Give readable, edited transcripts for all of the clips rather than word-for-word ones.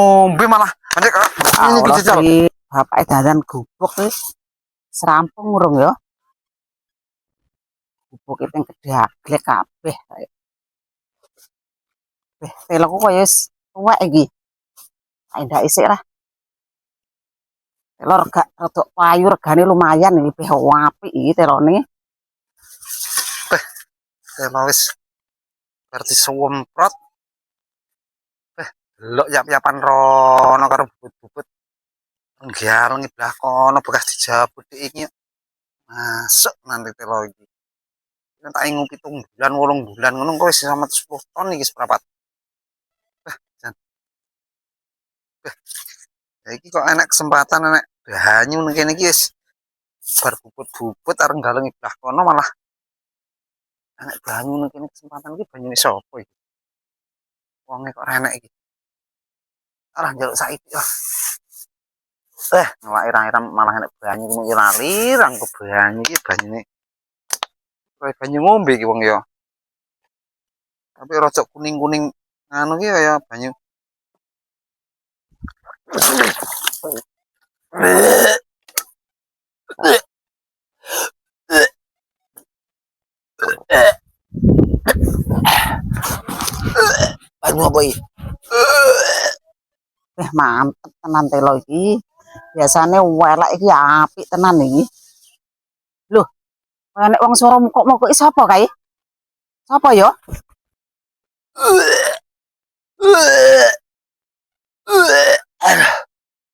ngombe malah anjek ini iki jajal. Bapake dadan gubuk iki serampung urung ya. Gubuk ping gedhe aglek kabeh. Telokku koyo wis tuwek iki. Endak isik lah. Telur gak rodok payu regane lumayan iki peh apik iki telone. Telo wis berarti suwemprot. Delok yap-yapan rono karo bubut-bubut. Nggar ngebelah kono bekas dijabut iki. Masuk nanti telo iki. Tak ingu 7 bulan 8 bulan ngono kok wis sama 10 ton iki seprapat. Jan. Ya iki kok enak kesempatan enak banyu ning kene iki wis bar bubut-bubut arep galeng ngebelah kono malah enak banyu ning kene kesempatan iki banyune sapa iki? Wonge kok enak iki. Alah njaluk saiki lah. Ngelak irang-irang malah enak banyu ngono lali rang ke banyu iki banyune. Kayak banyu ngombe iki wong ya. Tapi rada kuning-kuning anu ki kaya banyu. Banyu apa iki? Mantep tenan telo iki. Biasane welek iki apik tenan iki. Loh, nek wong swara mukok-mukok sapa kae? Sapa ya?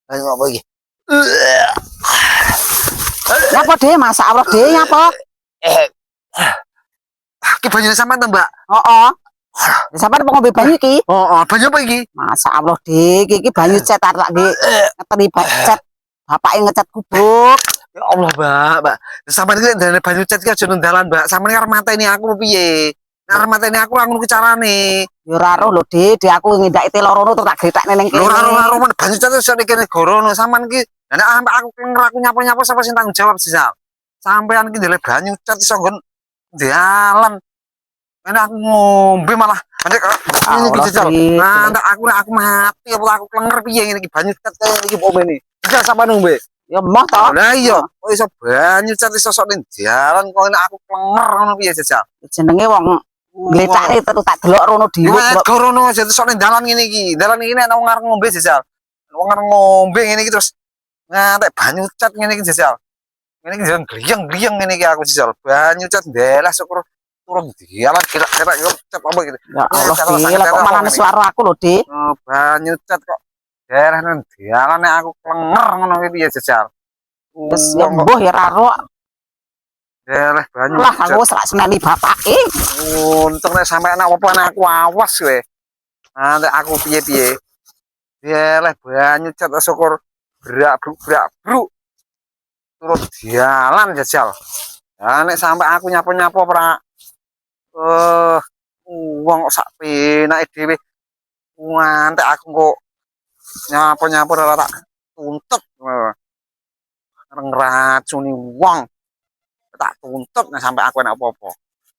Banyu apa iki? Nyapa dhewe masak Allah dhewe nyapa? Ki banyune sampean to, Mbak? Heeh. Sampeyan mau ngombe banyu iki? Heeh, banyu apa iki? Masak Allah dhewe iki banyu cet tak nggih ngeteri cet. Bapake ngecat gubuk. Ya Allah, Mbak. Sampeyan iki ndane banyu cet iki aja nang dalan, Mbak. Sampeyan arep mateni aku piye? Nek arep mateni aku ngono ku carane. Ya ora roh lho, Dik aku ngindaki telo rono terus tak gretakne ning kene. Lho ora roh banyu cet iso ning kene gorono. Sampeyan iki nek aku ngeraku nyapu-nyapu sapa sing tanggung jawab sih, Sal? Sampeyan iki ndelok banyu cet iso nggon dalan. Enak aku ngombe malah anjek ini iki jajal. Nah, aku mati apa aku klenger piye ngene iki banyu cet iki pomene. Jajal sampeyan ngombe. Ya moh to. Lah iya, kok iso banyu cet iso sok ning jalan kok enak aku klenger ngono piye jajal. Jenenge wong nglecake terus tak delok rono dhewe. Ya gorono aja sok ning dalan ngene iki. Dalan iki nek wong arep ngombe jajal. Wong arep ngombe ngene iki terus ngantek banyu cet ngene iki jajal. Ngene iki jalan gliyeng-gliyeng ngene iki aku jajal. Banyu cet ndelah syukur turun dialan kira-kira yo cet apa gitu. Ya Allah, kok malah suara aku lho, Dik. Oh, banyu cet kok daerah nang dialan nek aku klenger ngono iki piye jajal. Wis ya mbuh ya raro. Daerah banyu. Lah aku wis rak seneni bapake. Untung nek sampe anak apa anak aku awas kowe. Nanti aku piye-piye. Daerah banyu cet syukur berak-berak turun dialan jajal. Ya nek sampe aku nyapu-nyapu ora wong kok sak penake dhewe ngantek aku kok nyapu-nyapu ora tak tuntut ngracuni wong tak tuntut nek sampe aku enak apa-apa.